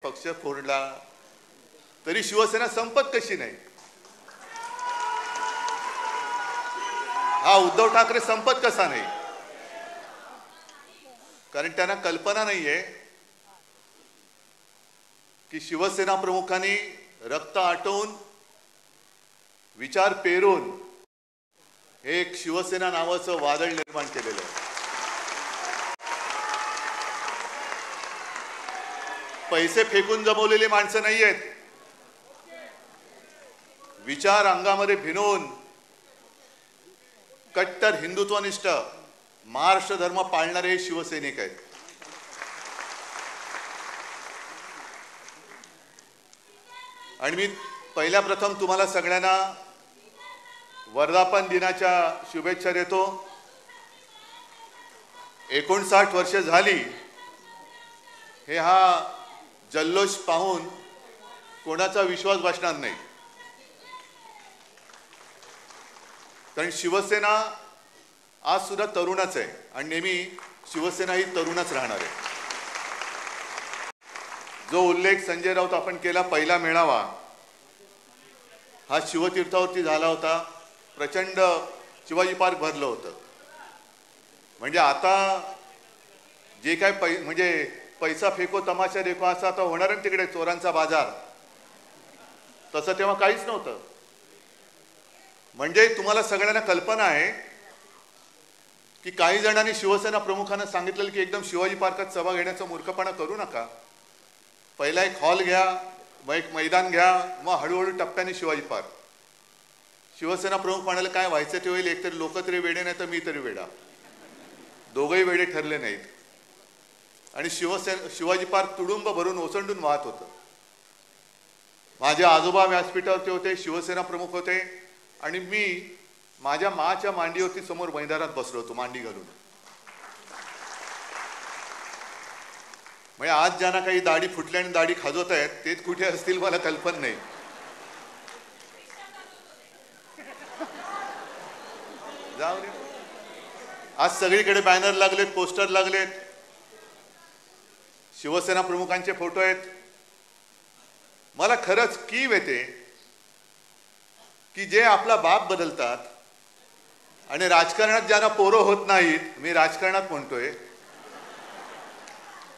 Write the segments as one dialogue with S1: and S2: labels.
S1: पक्ष फोडला तरी शिवसेना संपत कशी नाही? हा उद्धव ठाकरे संपत कसा नाही? कारण त्यांना कल्पना नाहीये की शिवसेना प्रमुखांनी रक्त आटवून विचार पेरून एक शिवसेना नावाचं वादळ निर्माण केलेलं आहे। पैसे फेकून जमवलेली माणसं नाही आहेत, विचार अंगामध्ये भिनवून कट्टर हिंदुत्वनिष्ठ महाराष्ट्र धर्म पाळणारे शिवसैनिक आहेत। आणि मी पहिल्या प्रथम तुम्हाला सगळ्यांना वर्धापन दिनाच्या शुभेच्छा देतो। 59 वर्ष झाली हे हा जल्लोष पाहून कोणाचा विश्वास बसणार नाही, कारण शिवसेना आज सुद्धा तरुणच आहे आणि नेहमी शिवसेना ही तरुणच राहणार आहे। जो उल्लेख संजय राऊत आपण केला, पहिला मेळावा हा शिवतीर्थावरती झाला होता, प्रचंड शिवाजी पार्क भरलं होतं। म्हणजे आता जे काय म्हणजे पैसा फेको तमाशा देखो असा आता होणार आहे तिकडे चोरांचा बाजार, तसं तेव्हा काहीच नव्हतं। म्हणजे तुम्हाला सगळ्यांना कल्पना आहे की काही जणांनी शिवसेना प्रमुखांना सांगितलेलं की एकदम शिवाजी पार्कात सभा घेण्याचा मूर्खपणा करू नका, पहिला एक हॉल घ्या, मग एक मैदान घ्या, मग हळूहळू टप्प्याने शिवाजी पार्क। शिवसेना प्रमुख म्हणाले काय व्हायचं ते होईल, एकतरी लोक तरी वेडे नाही तर मी तरी वेडा, दोघंही वेडे ठरले नाहीत। आणि शिवाजी पार्क तुडुंब भरून ओसंडून वाहत होतं। माझे आजोबा व्यासपीठावरती होते, शिवसेना प्रमुख होते, आणि मी माझ्या माच्या मांडीवरती समोर मैदानात बसलो होतो मांडी घालून। म्हणजे आज ज्यांना काही दाढी फुटल्या आणि दाढी खाजवत आहेत तेच कुठे असतील मला कल्पना नाही। जाऊ दे, आज सगळीकडे बॅनर लागलेत, पोस्टर लागलेत, शिवसेना प्रमुखांचे फोटो आहेत। मला खरंच कीव येते की जे आपला बाप बदलतात आणि राजकारणात ज्यांना पोरं होत नाहीत, मी राजकारणात म्हणतोय,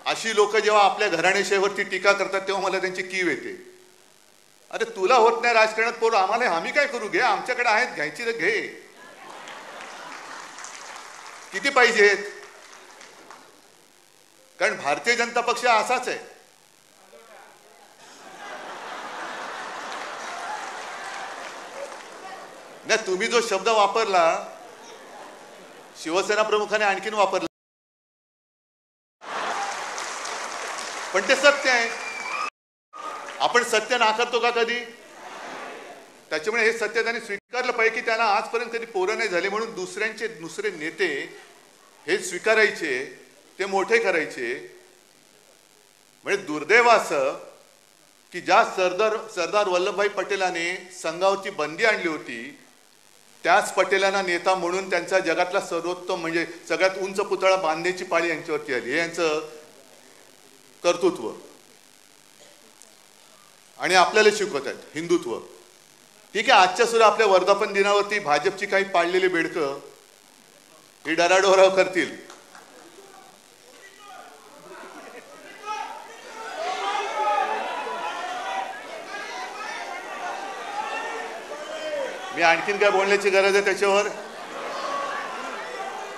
S1: अशी लोक जेव्हा आपल्या घराणेशाहीवरती टीका करतात तेव्हा मला त्यांची कीव येते। अरे तुला होत नाही राजकारणात पोरं, आम्हाला आम्ही काय करू, घे, आमच्याकडे आहेत, घ्यायची तर घे, किती पाहिजेत? कारण भारतीय जनता पक्ष असाच आहे। नाही, तुम्ही जो शब्द वापरला शिवसेना प्रमुखाने आणखीन वापरला, पण ते सत्य आहे। आपण सत्य नाकारतो का कधी? त्याच्यामुळे हे सत्य त्यांनी स्वीकारलं पाहिजे की त्यांना आजपर्यंत कधी पोरं नाही झाले, म्हणून दुसरे नेते हे स्वीकारायचे, ते मोठे करायचे। म्हणजे दुर्दैव असं की ज्या सरदार वल्लभभाई पटेलांनी संघावरची बंदी आणली होती, त्याच पटेलांना नेता म्हणून त्यांचा जगातला सर्वोत्तम म्हणजे सगळ्यात उंच पुतळा बांधण्याची पाळी यांच्यावरती आली। हे यांचं कर्तृत्व आणि आपल्याला शिकवत आहेत हिंदुत्व। ठीक आहे, आजच्या सुद्धा आपल्या वर्धापन दिनावरती भाजपची काही पाळलेली बेडकं ही डराडोराव करतील। मी आणखीन काय बोलण्याची गरज आहे त्याच्यावर?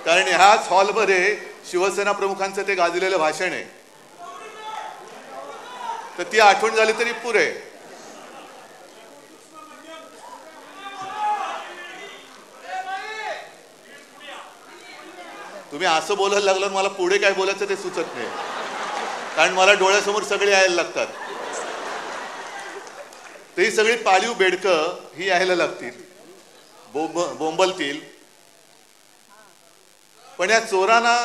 S1: कारण ह्याच हॉलमध्ये शिवसेना प्रमुखांचं ते गाजलेलं भाषण आहे, तर ती आठवण झाली तरी पुरे। तुम्ही असं बोलायला लागलं, मला पुढे काय बोलायचं ते सुचत नाही, कारण मला डोळ्यासमोर सगळे यायला लागतात। तर ही सगळी पाळीव बेडकं ही यायला लागतील, बोंबलतील, पण या चोरांना